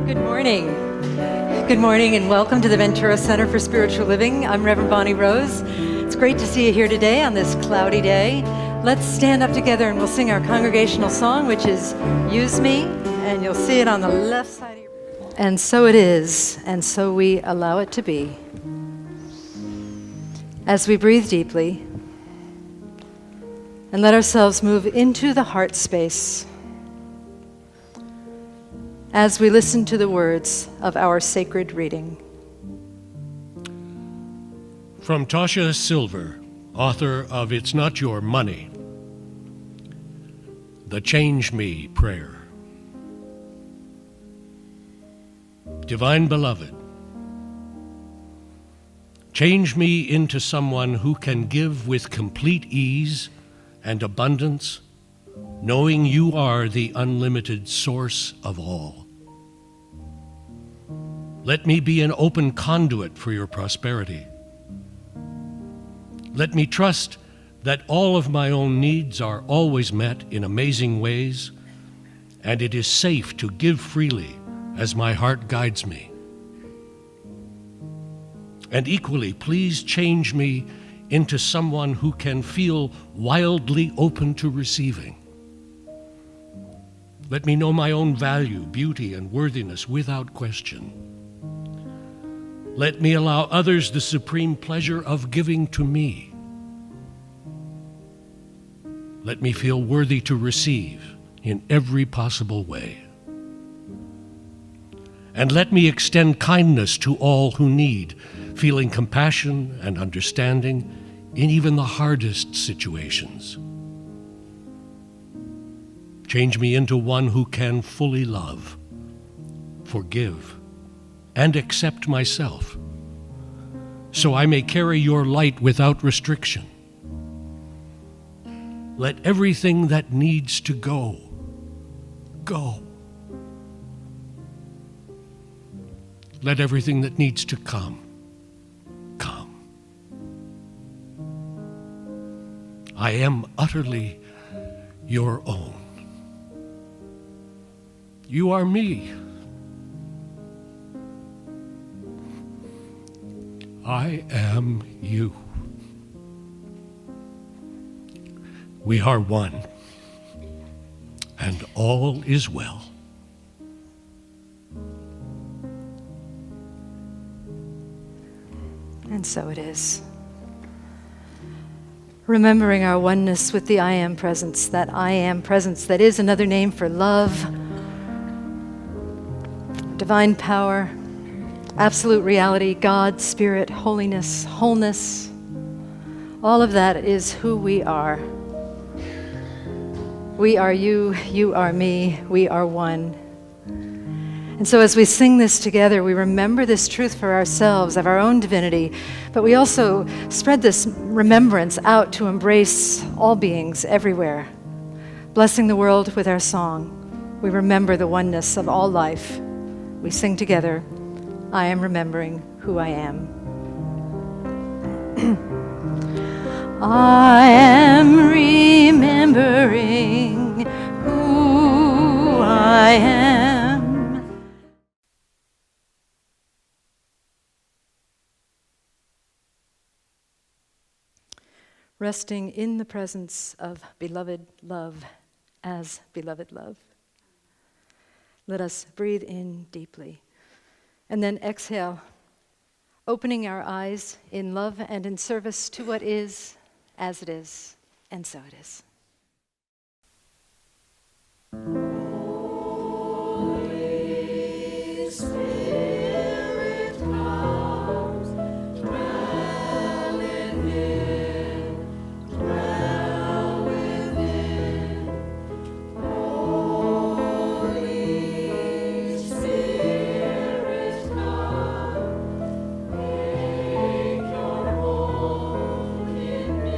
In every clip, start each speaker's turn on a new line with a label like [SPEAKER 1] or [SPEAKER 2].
[SPEAKER 1] Good morning. Good morning and welcome to the Ventura Center for Spiritual Living. I'm Reverend Bonnie Rose. It's great to see you here today on this cloudy day. Let's stand up together and we'll sing our congregational song, which is Use Me, and you'll see it on the left side of your... And so it is, and so we allow it to be. As we breathe deeply and let ourselves move into the heart space, as we listen to the words of our sacred reading.
[SPEAKER 2] From Tasha Silver, author of It's Not Your Money, the Change Me Prayer. Divine Beloved, change me into someone who can give with complete ease and abundance, knowing you are the unlimited source of all. Let me be an open conduit for your prosperity. Let me trust that all of my own needs are always met in amazing ways, and it is safe to give freely as my heart guides me. And equally, please change me into someone who can feel wildly open to receiving. Let me know my own value, beauty, and worthiness without question. Let me allow others the supreme pleasure of giving to me. Let me feel worthy to receive in every possible way. And let me extend kindness to all who need, feeling compassion and understanding in even the hardest situations. Change me into one who can fully love, forgive, and accept myself, so I may carry your light without restriction. Let everything that needs to go, go. Let everything that needs to come, come. I am utterly your own. You are me. I am you. We are one, and all is well.
[SPEAKER 1] And so it is. Remembering our oneness with the I Am presence, that is another name for love, divine power, absolute reality, God, spirit, holiness, wholeness. All of that is who we are. We are you, you are me, we are one. And so as we sing this together, we remember this truth for ourselves, of our own divinity, but we also spread this remembrance out to embrace all beings everywhere. Blessing the world with our song, we remember the oneness of all life. We sing together, I am remembering who I am. I am remembering who I am. Resting in the presence of beloved love as beloved love. Let us breathe in deeply. And then exhale, opening our eyes in love and in service to what is, as it is, and so it is.
[SPEAKER 3] Holy Spirit comes, dwell within, dwell within. Holy Spirit come, make your home in me.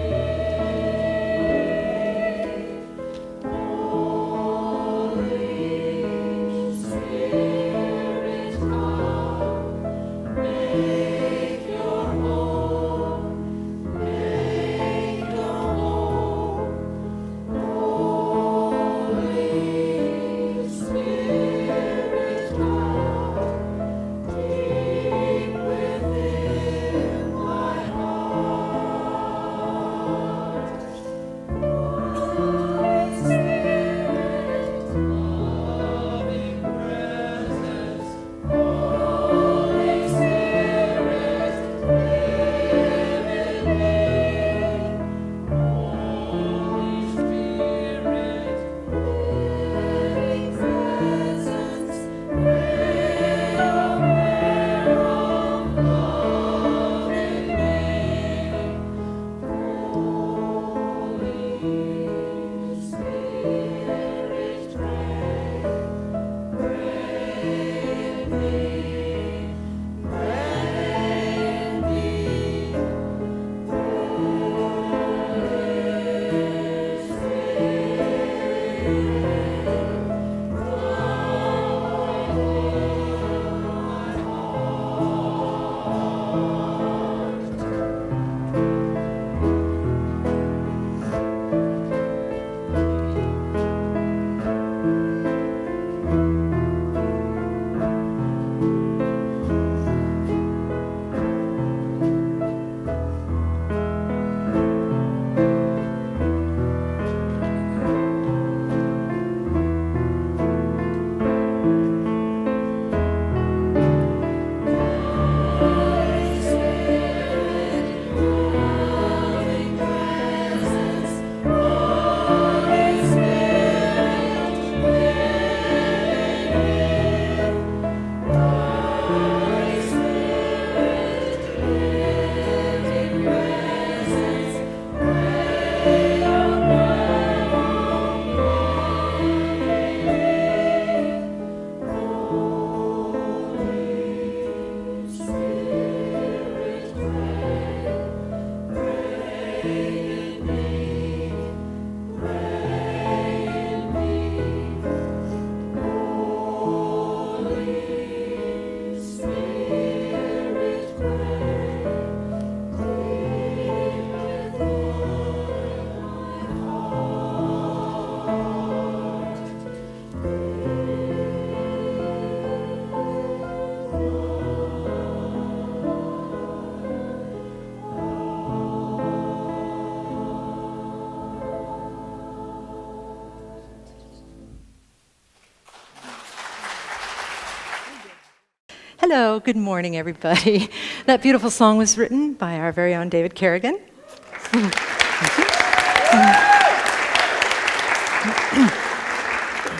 [SPEAKER 1] Hello, good morning, everybody. That beautiful song was written by our very own David Kerrigan.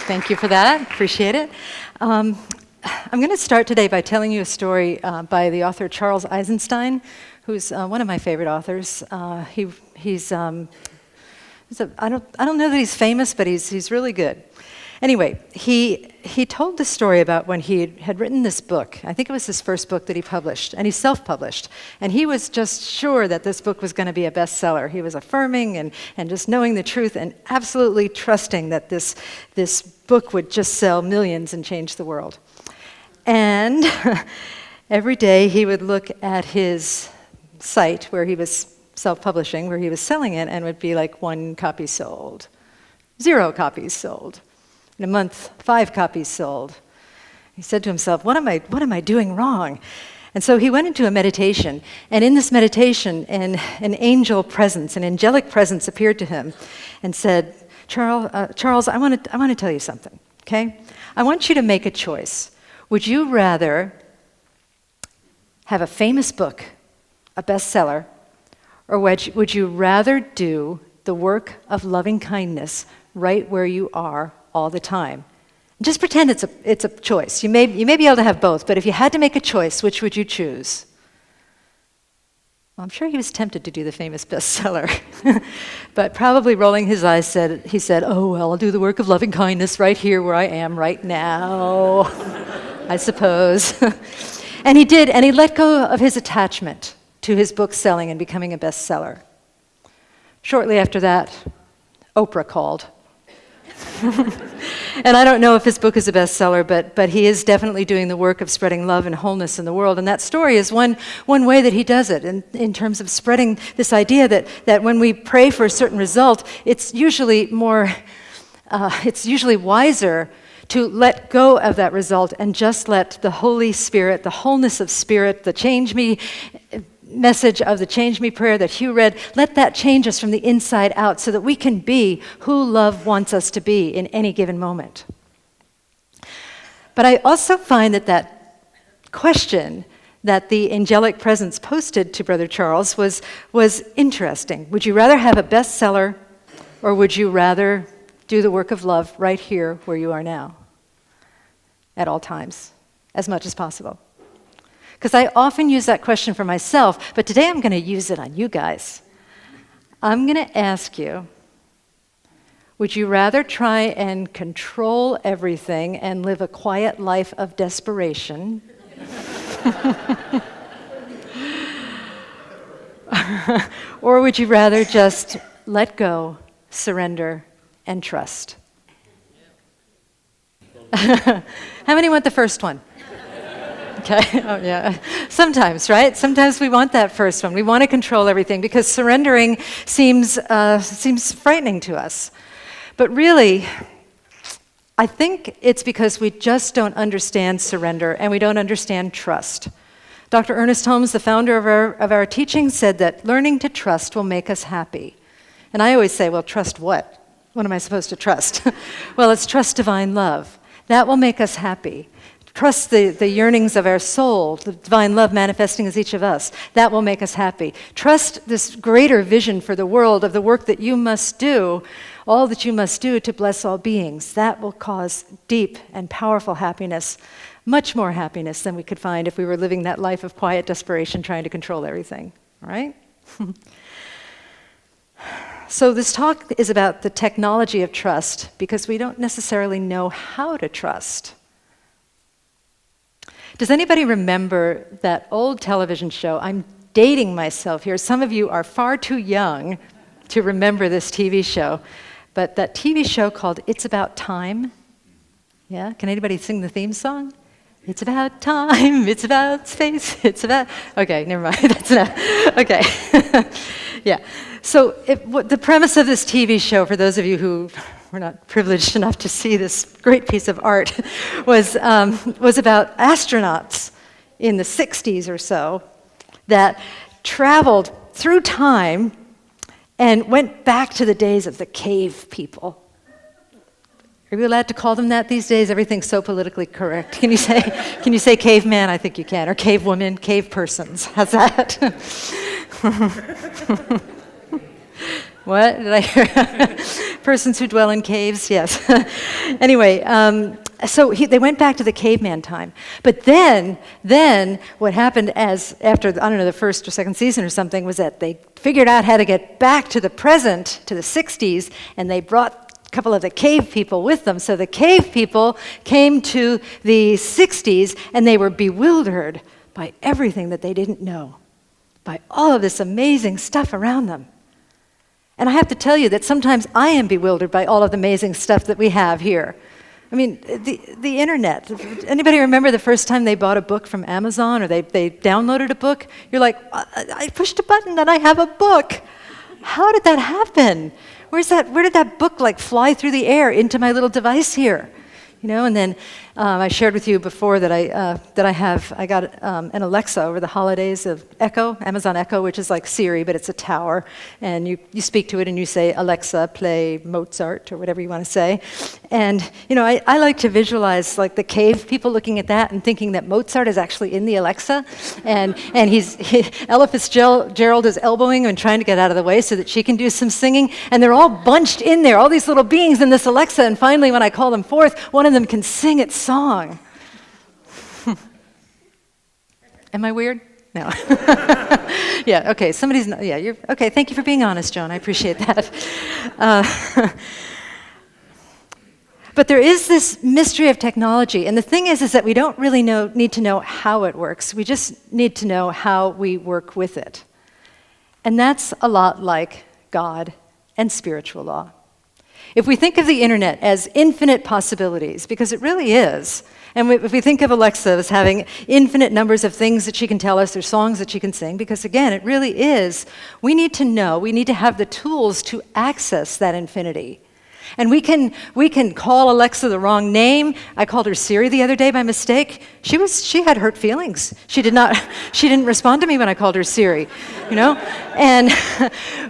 [SPEAKER 1] Thank you for that. Appreciate it. I'm going to start today by telling you a story by the author Charles Eisenstein, who's one of my favorite authors. I don't know that he's famous, but he's really good. Anyway, he told this story about when he had written this book. I think it was his first book that he published, and he self-published. And he was just sure that this book was going to be a bestseller. He was affirming and just knowing the truth and absolutely trusting that this book would just sell millions and change the world. And every day he would look at his site where he was self-publishing, where he was selling it, and would be like 1 copy sold, 0 copies sold. In a month, 5 copies sold. He said to himself, what am I doing wrong? And so he went into a meditation, and in this meditation, an angelic presence appeared to him and said, Charles, I want to tell you something, okay? I want you to make a choice. Would you rather have a famous book, a bestseller, or would you rather do the work of loving kindness right where you are all the time? Just pretend it's a choice. You may be able to have both, but if you had to make a choice, which would you choose? Well, I'm sure he was tempted to do the famous bestseller, but probably rolling his eyes, he said, oh, well, I'll do the work of loving kindness right here where I am right now, I suppose. And he did, and he let go of his attachment to his book selling and becoming a bestseller. Shortly after that, Oprah called. And I don't know if his book is a bestseller, but he is definitely doing the work of spreading love and wholeness in the world. And that story is one way that he does it in terms of spreading this idea that when we pray for a certain result, it's usually wiser to let go of that result and just let the Holy Spirit, the wholeness of spirit, the change me message of the Change Me prayer that Hugh read, let that change us from the inside out so that we can be who love wants us to be in any given moment. But I also find that question that the angelic presence posted to Brother Charles was interesting. Would you rather have a bestseller, or would you rather do the work of love right here where you are now, at all times, as much as possible? Because I often use that question for myself, but today I'm going to use it on you guys. I'm going to ask you, would you rather try and control everything and live a quiet life of desperation? Or would you rather just let go, surrender, and trust? How many want the first one? Okay, oh yeah. Sometimes, right? Sometimes we want that first one. We want to control everything because surrendering seems frightening to us. But really, I think it's because we just don't understand surrender and we don't understand trust. Dr. Ernest Holmes, the founder of our teaching, said that learning to trust will make us happy. And I always say, well, trust what? What am I supposed to trust? Well, it's trust divine love. That will make us happy. Trust the yearnings of our soul, the divine love manifesting as each of us. That will make us happy. Trust this greater vision for the world of the work that you must do, all that you must do to bless all beings. That will cause deep and powerful happiness, much more happiness than we could find if we were living that life of quiet desperation trying to control everything, all right? So this talk is about the technology of trust because we don't necessarily know how to trust. Does anybody remember that old television show? I'm dating myself here. Some of you are far too young to remember this TV show, but that TV show called It's About Time. Yeah, can anybody sing the theme song? It's about time, it's about space, it's about... Okay, never mind, that's enough. Okay, yeah. So the premise of this TV show, for those of you who were not privileged enough to see this great piece of art, was about astronauts in the 60s or so that traveled through time and went back to the days of the cave people. Are you allowed to call them that these days? Everything's so politically correct. Can you say caveman? I think you can. Or cave woman, cave persons. How's that? What did I hear? Persons who dwell in caves, yes. Anyway, so they went back to the caveman time. But then what happened after, I don't know, the first or second season or something, was that they figured out how to get back to the present, to the 60s, and they brought a couple of the cave people with them. So the cave people came to the 60s, and they were bewildered by everything that they didn't know, by all of this amazing stuff around them. And I have to tell you that sometimes I am bewildered by all of the amazing stuff that we have here. I mean, the internet. Anybody remember the first time they bought a book from Amazon, or they downloaded a book? You're like, I pushed a button and I have a book. How did that happen? Where did that book like fly through the air into my little device here? You know, and then I shared with you before that I got an Alexa over the holidays of Echo, Amazon Echo, which is like Siri, but it's a tower, and you speak to it and you say, Alexa, play Mozart, or whatever you want to say. And you know, I like to visualize like the cave people looking at that and thinking that Mozart is actually in the Alexa, and Ella Fitzgerald is elbowing and trying to get out of the way so that she can do some singing, and they're all bunched in there, all these little beings in this Alexa, and finally when I call them forth, one of them can sing its song. Am I weird? No. Yeah, okay, you're, okay, thank you for being honest, Joan, I appreciate that. But there is this mystery of technology, and the thing is that we don't really need to know how it works, we just need to know how we work with it. And that's a lot like God and spiritual law. If we think of the internet as infinite possibilities, because it really is, and if we think of Alexa as having infinite numbers of things that she can tell us or songs that she can sing, because again, it really is, we need to have the tools to access that infinity. And we can call Alexa the wrong name. I called her Siri the other day by mistake. She had hurt feelings. She didn't respond to me when I called her Siri, you know? And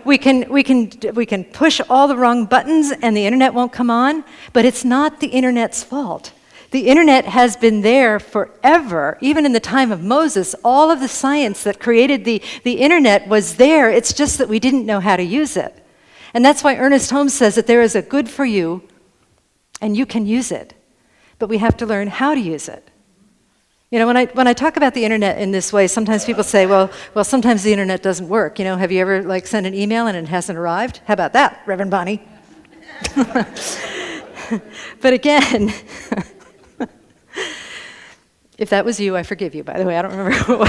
[SPEAKER 1] we can push all the wrong buttons and the internet won't come on, but it's not the internet's fault. The internet has been there forever. Even in the time of Moses, all of the science that created the internet was there. It's just that we didn't know how to use it. And that's why Ernest Holmes says that there is a good for you, and you can use it, but we have to learn how to use it. You know, when I talk about the internet in this way, sometimes people say, well, sometimes the internet doesn't work. You know, have you ever like sent an email and it hasn't arrived? How about that, Reverend Bonnie? But again, if that was you, I forgive you, by the way. I don't remember who it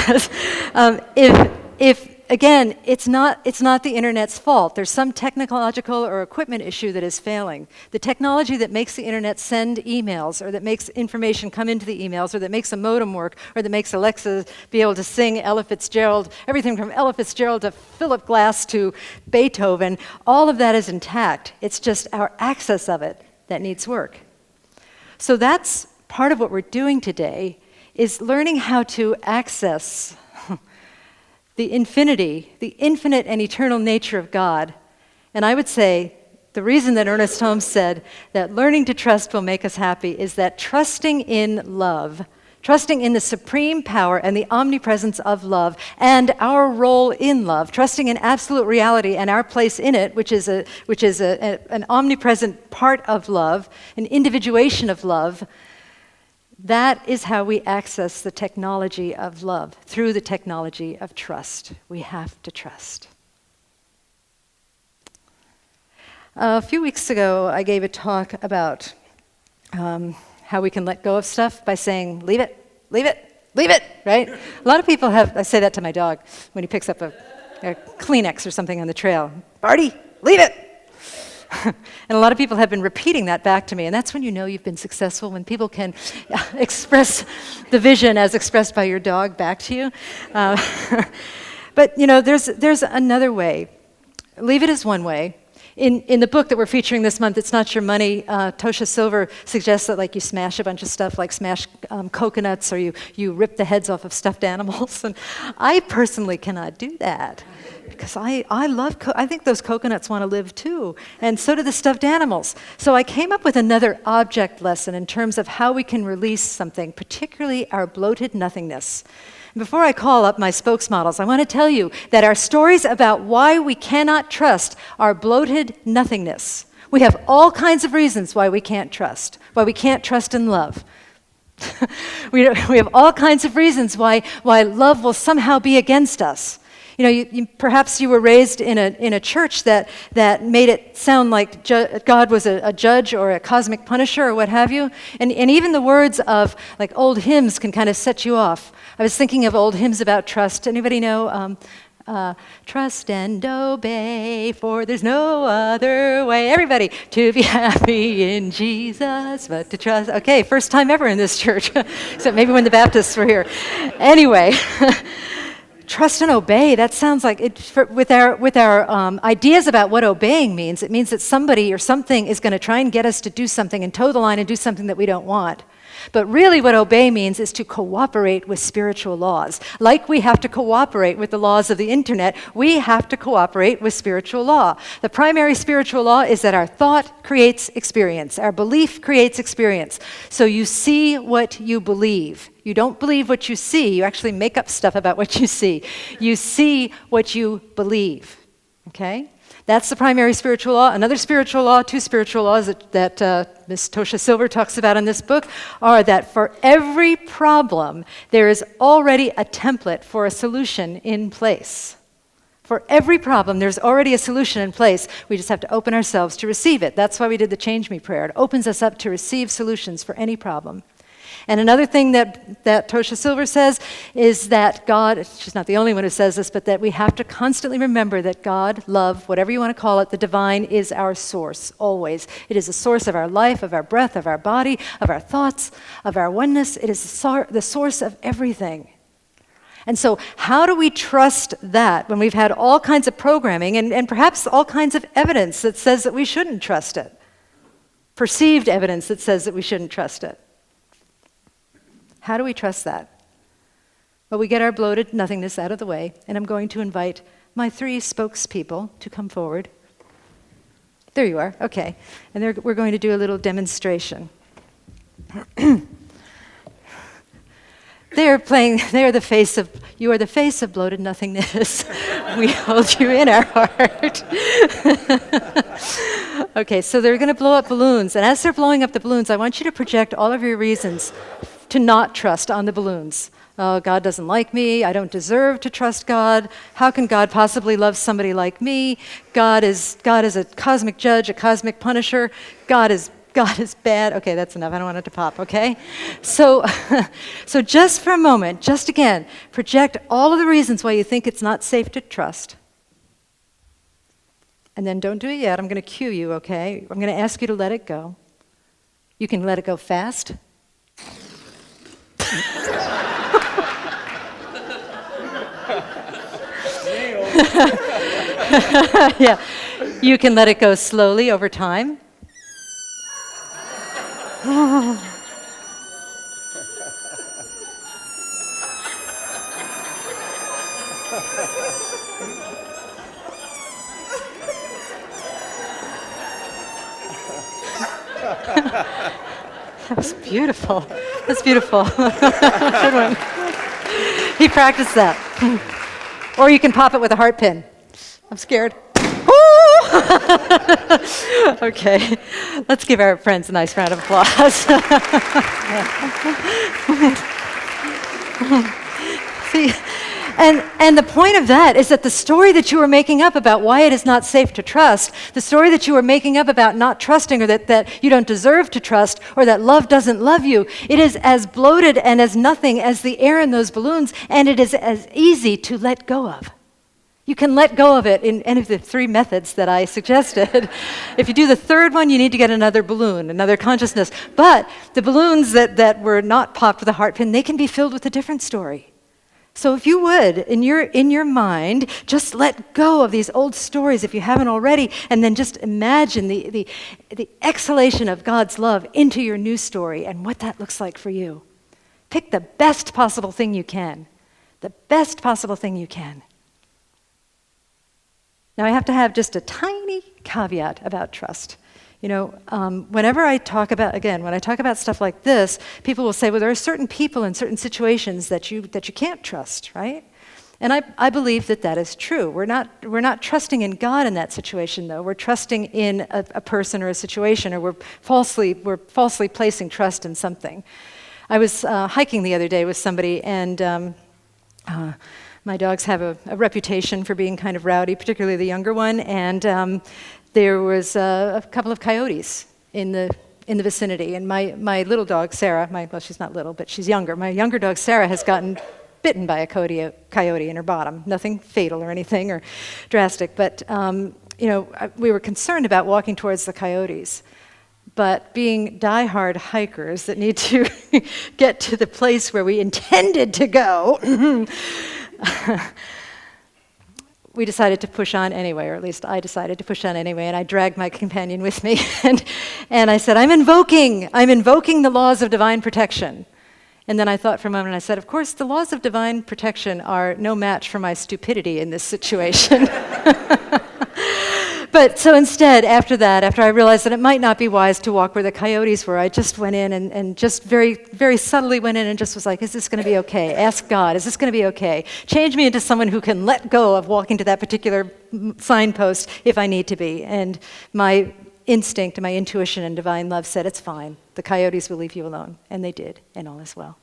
[SPEAKER 1] was. Again, it's not the internet's fault. There's some technological or equipment issue that is failing. The technology that makes the internet send emails, or that makes information come into the emails, or that makes a modem work, or that makes Alexa be able to sing Ella Fitzgerald, everything from Ella Fitzgerald to Philip Glass to Beethoven, all of that is intact. It's just our access of it that needs work. So that's part of what we're doing today, is learning how to access the infinity, the infinite and eternal nature of God. And I would say the reason that Ernest Holmes said that learning to trust will make us happy is that trusting in love, trusting in the supreme power and the omnipresence of love and our role in love, trusting in absolute reality and our place in it, which is an omnipresent part of love, an individuation of love. That is how we access the technology of love, through the technology of trust. We have to trust. A few weeks ago, I gave a talk about how we can let go of stuff by saying, leave it, leave it, leave it, right? A lot of people I say that to my dog when he picks up a Kleenex or something on the trail. Barty, leave it. And a lot of people have been repeating that back to me, and that's when you know you've been successful, when people can express the vision as expressed by your dog back to you. But you know, there's another way. Leave it is one way. In the book that we're featuring this month, It's Not Your Money, Tosha Silver suggests that like you smash a bunch of stuff, like smash coconuts, or you rip the heads off of stuffed animals. And I personally cannot do that. because I love, I think those coconuts want to live too, and so do the stuffed animals. So I came up with another object lesson in terms of how we can release something, particularly our bloated nothingness. Before I call up my spokesmodels, I want to tell you that our stories about why we cannot trust are bloated nothingness. We have all kinds of reasons why we can't trust in love. we have all kinds of reasons why love will somehow be against us. Perhaps you were raised in a church that made it sound like God was a judge or a cosmic punisher or what have you. And even the words of like old hymns can kind of set you off. I was thinking of old hymns about trust. Anybody know? Trust and obey, for there's no other way. Everybody, to be happy in Jesus, but to trust. Okay, first time ever in this church, except maybe when the Baptists were here. Anyway. Trust and obey, that sounds like it, with our ideas about what obeying means, it means that somebody or something is going to try and get us to do something and toe the line and do something that we don't want. But really what obey means is to cooperate with spiritual laws. Like we have to cooperate with the laws of the internet, we have to cooperate with spiritual law. The primary spiritual law is that our thought creates experience. Our belief creates experience. So you see what you believe. You don't believe what you see. You actually make up stuff about what you see. You see what you believe. Okay? That's the primary spiritual law. Another spiritual law, two spiritual laws that Ms. Tosha Silver talks about in this book are that for every problem, there is already a template for a solution in place. For every problem, there's already a solution in place. We just have to open ourselves to receive it. That's why we did the Change Me prayer. It opens us up to receive solutions for any problem. And another thing that Tosha Silver says is that God, she's not the only one who says this, but that we have to constantly remember that God, love, whatever you want to call it, the divine is our source, always. It is the source of our life, of our breath, of our body, of our thoughts, of our oneness. It is the source of everything. And so how do we trust that when we've had all kinds of programming and perhaps all kinds of evidence that says that we shouldn't trust it? Perceived evidence that says that we shouldn't trust it. How do we trust that? Well, we get our bloated nothingness out of the way, and I'm going to invite my three spokespeople to come forward. There you are, okay. And we're going to do a little demonstration. You are the face of bloated nothingness. We hold you in our heart. Okay, so they're going to blow up balloons, and as they're blowing up the balloons, I want you to project all of your reasons to not trust on the balloons. Oh, God doesn't like me. I don't deserve to trust God. How can God possibly love somebody like me? God is a cosmic judge, a cosmic punisher. God is bad. Okay, that's enough. I don't want it to pop, okay? So just for a moment, just again, project all of the reasons why you think it's not safe to trust. And then don't do it yet. I'm going to cue you, okay? I'm going to ask you to let it go. You can let it go fast. Yeah, you can let it go slowly over time. That was beautiful. That's beautiful. Good one. He practiced that. Or you can pop it with a heart pin. I'm scared. Okay, let's give our friends a nice round of applause. See, and the point of that is that the story that you are making up about why it is not safe to trust, the story that you are making up about not trusting or that you don't deserve to trust or that love doesn't love you, it is as bloated and as nothing as the air in those balloons, and it is as easy to let go of. You can let go of it in any of the three methods that I suggested. If you do the third one, you need to get another balloon, another consciousness. But the balloons that were not popped with a heart pin, they can be filled with a different story. So if you would, in your mind, just let go of these old stories if you haven't already, and then just imagine the exhalation of God's love into your new story and what that looks like for you. Pick the best possible thing you can. The best possible thing you can. Now, I have to have just a tiny caveat about trust. You know, whenever I talk about, again, when I talk about stuff like this, people will say, well, there are certain people in certain situations that you can't trust, right? And I believe that that is true. We're not trusting in God in that situation, though. We're trusting in a person or a situation, or we're falsely placing trust in something. I was hiking the other day with somebody, and my dogs have a reputation for being kind of rowdy, particularly the younger one, and there was a couple of coyotes in the vicinity, and my little dog, Sarah, well, she's not little, but she's younger. My younger dog, Sarah, has gotten bitten by a coyote in her bottom. Nothing fatal or anything or drastic, but you know, we were concerned about walking towards the coyotes. But being die-hard hikers that need to get to the place where we intended to go, we decided to push on anyway, or at least I decided to push on anyway, and I dragged my companion with me, and I said, I'm invoking the laws of divine protection. And then I thought for a moment, and I said, of course, the laws of divine protection are no match for my stupidity in this situation. But so instead, after I realized that it might not be wise to walk where the coyotes were, I just went in and just very, very subtly went in and just was like, is this going to be okay? Ask God, is this going to be okay? Change me into someone who can let go of walking to that particular signpost if I need to be. And my instinct, my intuition, and divine love said, it's fine. The coyotes will leave you alone. And they did, and all is well.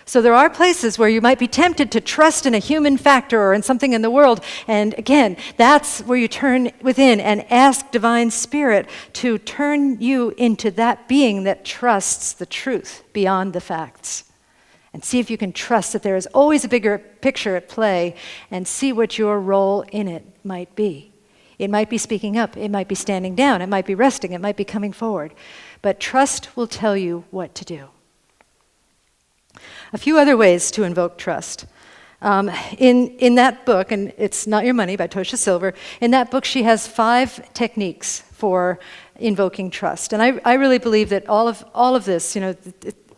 [SPEAKER 1] So there are places where you might be tempted to trust in a human factor or in something in the world. And again, that's where you turn within and ask Divine Spirit to turn you into that being that trusts the truth beyond the facts. And see if you can trust that there is always a bigger picture at play, and see what your role in it might be. It might be speaking up, it might be standing down, it might be resting, it might be coming forward. But trust will tell you what to do. A few other ways to invoke trust. In that book, and it's Not Your Money by Tosha Silver, in that book she has 5 techniques for invoking trust. And I really believe that all of this, you know,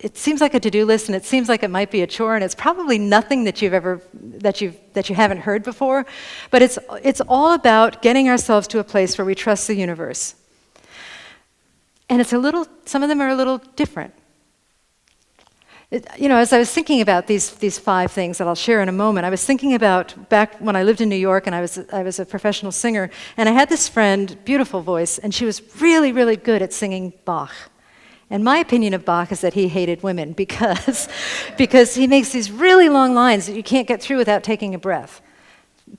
[SPEAKER 1] it seems like a to-do list, and it seems like it might be a chore, and it's probably nothing that you haven't heard before, but it's all about getting ourselves to a place where we trust the universe. And some of them are a little different. You know, as I was thinking about these 5 things that I'll share in a moment, I was thinking about back when I lived in New York, and I was a professional singer, and I had this friend, beautiful voice, and she was really, really good at singing Bach. And my opinion of Bach is that he hated women because he makes these really long lines that you can't get through without taking a breath.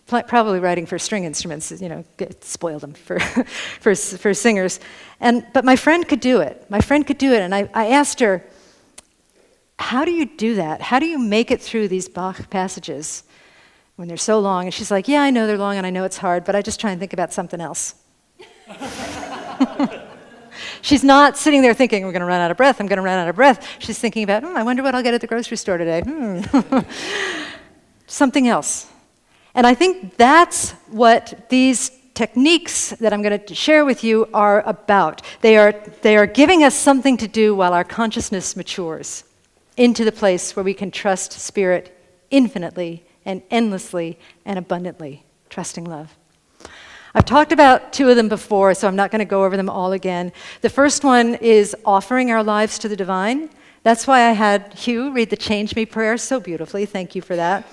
[SPEAKER 1] Probably writing for string instruments, you know, spoiled them for singers. But my friend could do it. And I asked her, how do you do that? How do you make it through these Bach passages when they're so long? And she's like, yeah, I know they're long and I know it's hard, but I just try and think about something else. She's not sitting there thinking, I'm going to run out of breath. She's thinking about, I wonder what I'll get at the grocery store today. Something else. And I think that's what these techniques that I'm going to share with you are about. They are giving us something to do while our consciousness matures into the place where we can trust Spirit infinitely and endlessly and abundantly, trusting love. I've talked about 2 of them before, so I'm not going to go over them all again. The first one is offering our lives to the divine. That's why I had Hugh read the Change Me prayer so beautifully. Thank you for that.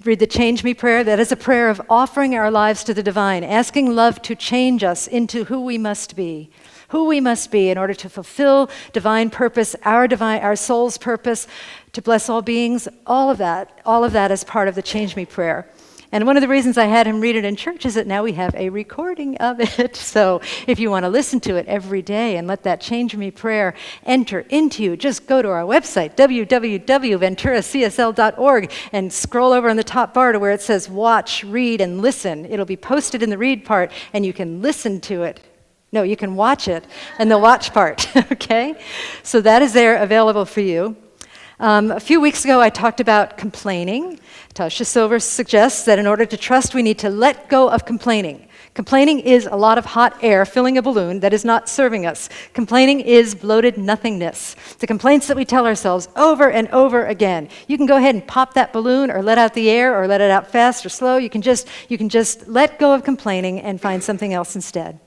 [SPEAKER 1] Read the Change Me prayer. That is a prayer of offering our lives to the divine, asking love to change us into who we must be in order to fulfill divine purpose, our soul's purpose, to bless all beings. All of that is part of the Change Me prayer. And one of the reasons I had him read it in church is that now we have a recording of it. So if you want to listen to it every day and let that Change Me prayer enter into you, just go to our website, www.VenturaCSL.org, and scroll over on the top bar to where it says watch, read, and listen. It'll be posted in the read part, and you can listen to it. No, you can watch it in the watch part, okay? So that is there available for you. A few weeks ago, I talked about complaining. Tasha Silver suggests that in order to trust, we need to let go of complaining. Complaining is a lot of hot air filling a balloon that is not serving us. Complaining is bloated nothingness. The complaints that we tell ourselves over and over again. You can go ahead and pop that balloon or let out the air or let it out fast or slow. You can just let go of complaining and find something else instead.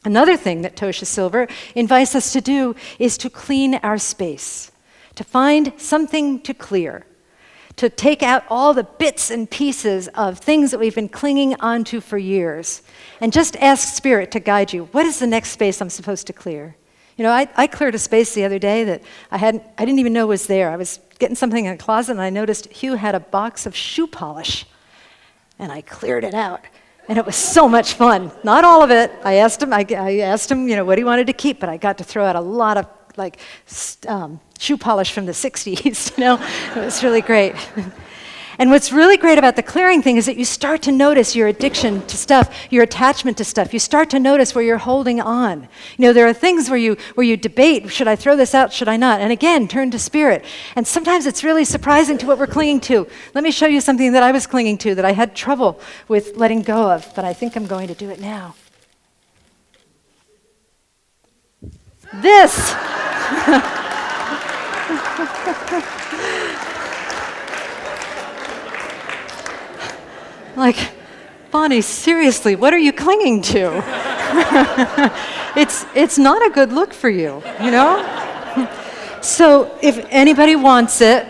[SPEAKER 1] Another thing that Tasha Silver invites us to do is to clean our space, to find something to clear, to take out all the bits and pieces of things that we've been clinging onto for years, and just ask Spirit to guide you. What is the next space I'm supposed to clear? You know, I cleared a space the other day that I didn't even know was there. I was getting something in a closet, and I noticed Hugh had a box of shoe polish, and I cleared it out. And it was so much fun. Not all of it. I asked him, you know, what he wanted to keep, but I got to throw out a lot of shoe polish from the 60s, you know? It was really great. And what's really great about the clearing thing is that you start to notice your addiction to stuff, your attachment to stuff. You start to notice where you're holding on. You know, there are things where you debate, should I throw this out, should I not? And again, turn to Spirit. And sometimes it's really surprising to what we're clinging to. Let me show you something that I was clinging to that I had trouble with letting go of, but I think I'm going to do it now. This. Like, Bonnie, seriously, what are you clinging to? It's not a good look for you, you know? So if anybody wants it,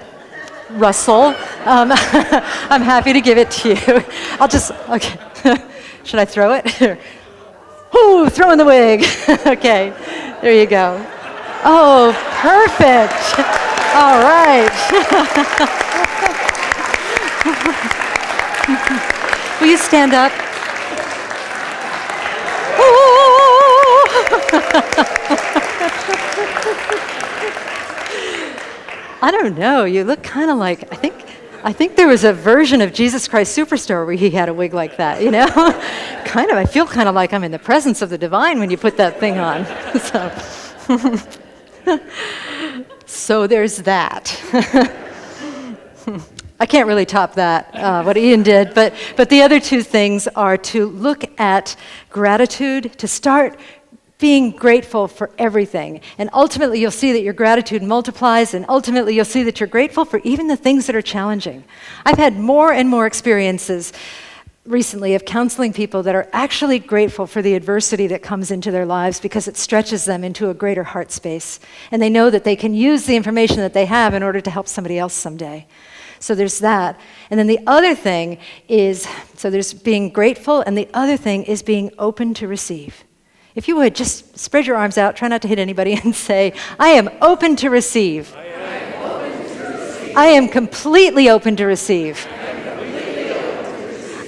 [SPEAKER 1] Russell, I'm happy to give it to you. Okay. Should I throw it? Ooh, throw in the wig. Okay, there you go. Oh, perfect. All right. Will you stand up? I don't know. You look kind of like, I think there was a version of Jesus Christ Superstar where he had a wig like that, you know? I feel kind of like I'm in the presence of the divine when you put that thing on. So there's that. I can't really top that, what Ian did, but the other two things are to look at gratitude, to start being grateful for everything. And ultimately, you'll see that your gratitude multiplies, and ultimately, you'll see that you're grateful for even the things that are challenging. I've had more and more experiences recently of counseling people that are actually grateful for the adversity that comes into their lives because it stretches them into a greater heart space. And they know that they can use the information that they have in order to help somebody else someday. So there's that. And then the other thing is, so there's being grateful, and the other thing is being open to receive. If you would, just spread your arms out, try not to hit anybody, and say, I am open to receive. I am open to receive. I am completely open to receive.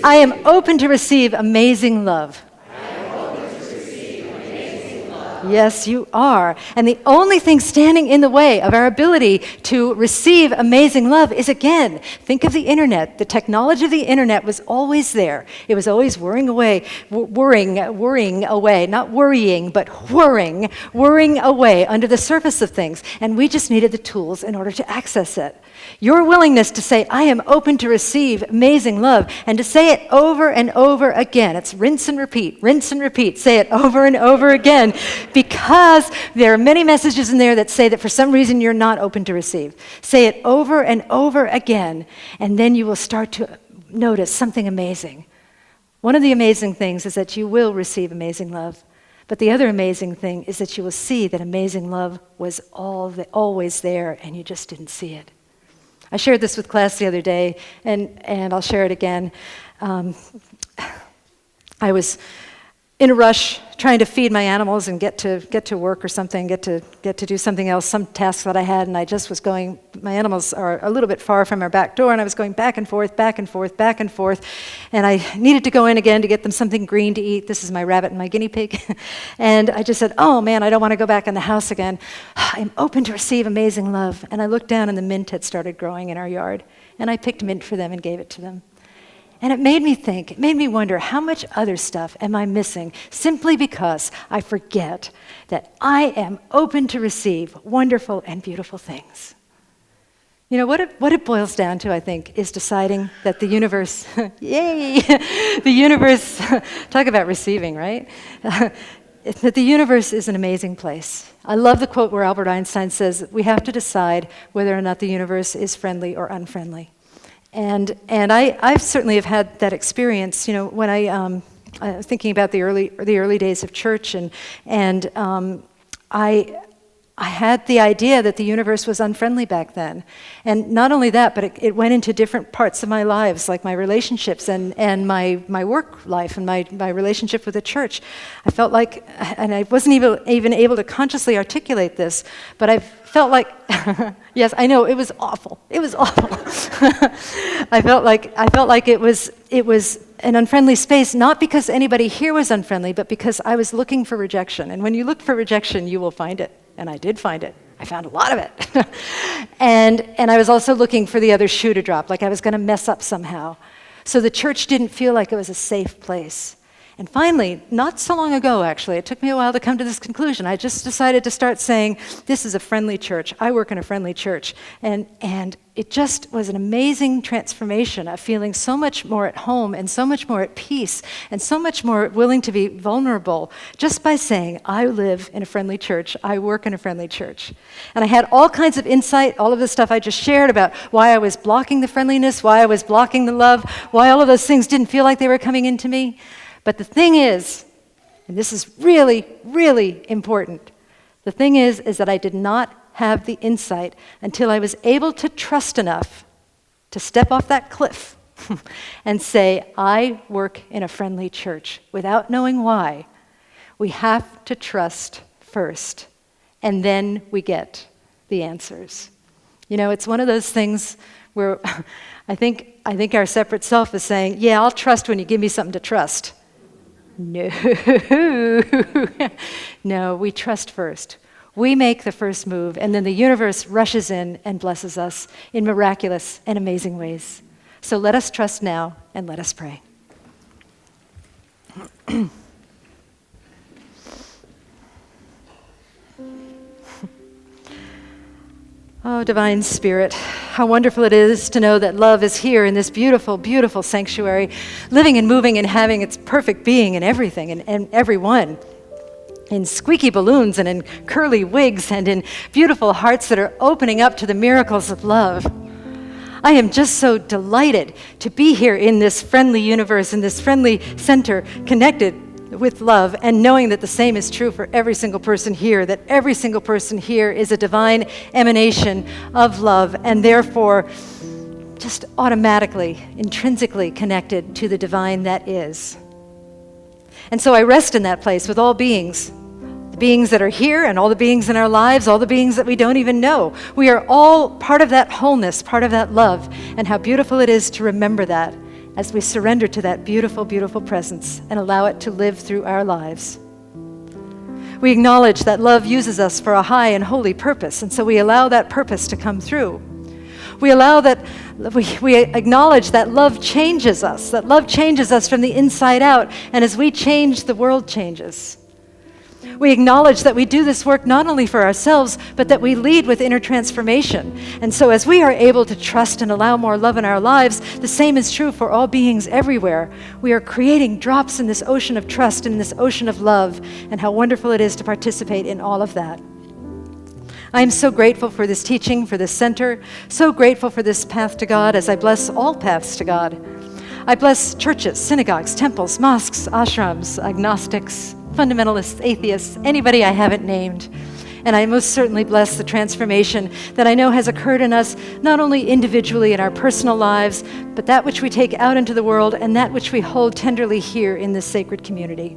[SPEAKER 1] I am open to receive amazing love. Yes, you are. And the only thing standing in the way of our ability to receive amazing love is, again, think of the internet. The technology of the internet was always there. It was always worrying away, not worrying, but whirring away under the surface of things. And we just needed the tools in order to access it. Your willingness to say, I am open to receive amazing love, and to say it over and over again. It's rinse and repeat, say it over and over again, because there are many messages in there that say that for some reason you're not open to receive. Say it over and over again, and then you will start to notice something amazing. One of the amazing things is that you will receive amazing love. But the other amazing thing is that you will see that amazing love was always there, and you just didn't see it. I shared this with class the other day, and I'll share it again. I was in a rush trying to feed my animals and get to work or something, get to do something else, some task that I had, and I just was going, my animals are a little bit far from our back door, and I was going back and forth, and I needed to go in again to get them something green to eat. This is my rabbit and my guinea pig. And I just said, oh man, I don't want to go back in the house again. I'm open to receive amazing love. And I looked down and the mint had started growing in our yard, and I picked mint for them and gave it to them. And it made me think, it made me wonder, how much other stuff am I missing simply because I forget that I am open to receive wonderful and beautiful things? You know, what it boils down to, I think, is deciding that the universe, yay, the universe, talk about receiving, right? That the universe is an amazing place. I love the quote where Albert Einstein says, we have to decide whether or not the universe is friendly or unfriendly. And I certainly have had that experience, you know, when I thinking about the early days of church, and I had the idea that the universe was unfriendly back then. And not only that, but it went into different parts of my lives, like my relationships and my work life and my relationship with the church. I felt like, and I wasn't even able to consciously articulate this, but I felt like, yes, I know, it was awful. It was awful. I felt like it was an unfriendly space, not because anybody here was unfriendly, but because I was looking for rejection. And when you look for rejection, you will find it. And I did find it. I found a lot of it. and I was also looking for the other shoe to drop, like I was going to mess up somehow. So the church didn't feel like it was a safe place. And finally, not so long ago, actually, it took me a while to come to this conclusion. I just decided to start saying, this is a friendly church. I work in a friendly church. And it just was an amazing transformation of feeling so much more at home and so much more at peace and so much more willing to be vulnerable just by saying, I live in a friendly church. I work in a friendly church. And I had all kinds of insight, all of the stuff I just shared about why I was blocking the friendliness, why I was blocking the love, why all of those things didn't feel like they were coming into me. But the thing is, and this is really, really important, the thing is that I did not have the insight until I was able to trust enough to step off that cliff and say, I work in a friendly church, without knowing why. We have to trust first, and then we get the answers. You know, it's one of those things where I think our separate self is saying, yeah, I'll trust when you give me something to trust. No, no, we trust first. We make the first move, and then the universe rushes in and blesses us in miraculous and amazing ways. So let us trust now, and let us pray. Oh, Divine Spirit, how wonderful it is to know that love is here in this beautiful, beautiful sanctuary, living and moving and having its perfect being in everything and everyone, in squeaky balloons and in curly wigs and in beautiful hearts that are opening up to the miracles of love. I am just so delighted to be here in this friendly universe, in this friendly center, connected with love, and knowing that the same is true for every single person here, that every single person here is a divine emanation of love, and therefore just automatically, intrinsically connected to the divine that is. And so I rest in that place with all beings, the beings that are here and all the beings in our lives, all the beings that we don't even know. We are all part of that wholeness, part of that love, and how beautiful it is to remember that as we surrender to that beautiful, beautiful presence and allow it to live through our lives. We acknowledge that love uses us for a high and holy purpose, and so we allow that purpose to come through. We acknowledge that love changes us from the inside out, and as we change, the world changes. We acknowledge that we do this work not only for ourselves, but that we lead with inner transformation. And so as we are able to trust and allow more love in our lives, the same is true for all beings everywhere. We are creating drops in this ocean of trust and in this ocean of love, and how wonderful it is to participate in all of that. I am so grateful for this teaching, for this center, so grateful for this path to God as I bless all paths to God. I bless churches, synagogues, temples, mosques, ashrams, agnostics, fundamentalists, atheists, anybody I haven't named. And I most certainly bless the transformation that I know has occurred in us, not only individually in our personal lives, but that which we take out into the world and that which we hold tenderly here in this sacred community.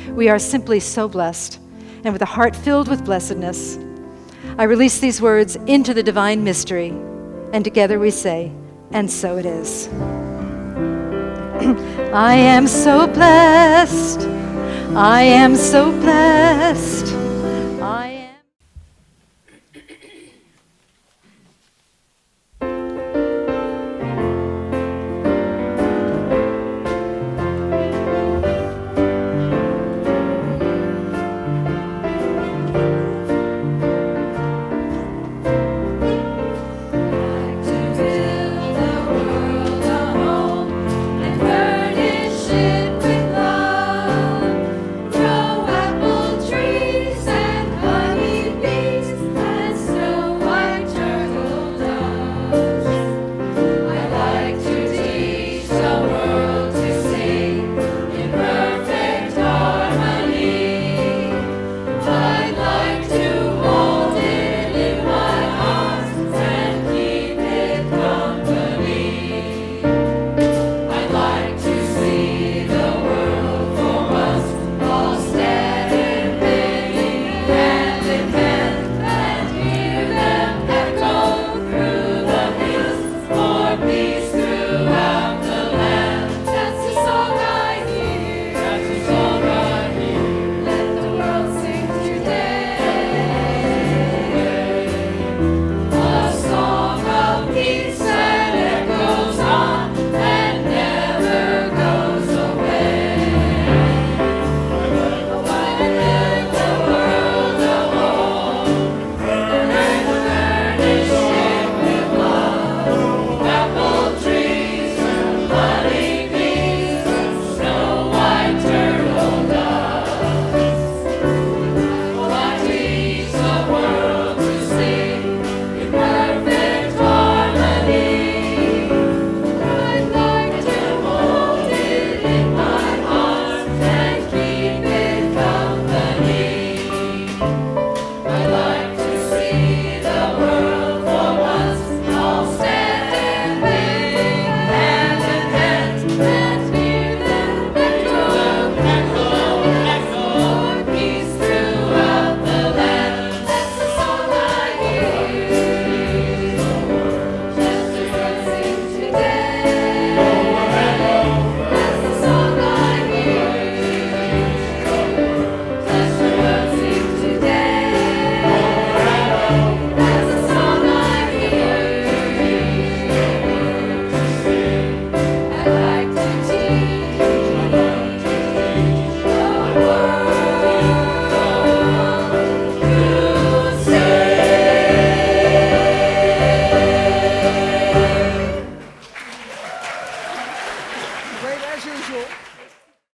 [SPEAKER 1] We are simply so blessed, and with a heart filled with blessedness, I release these words into the divine mystery, and together we say, and so it is. I am so blessed. I am so blessed.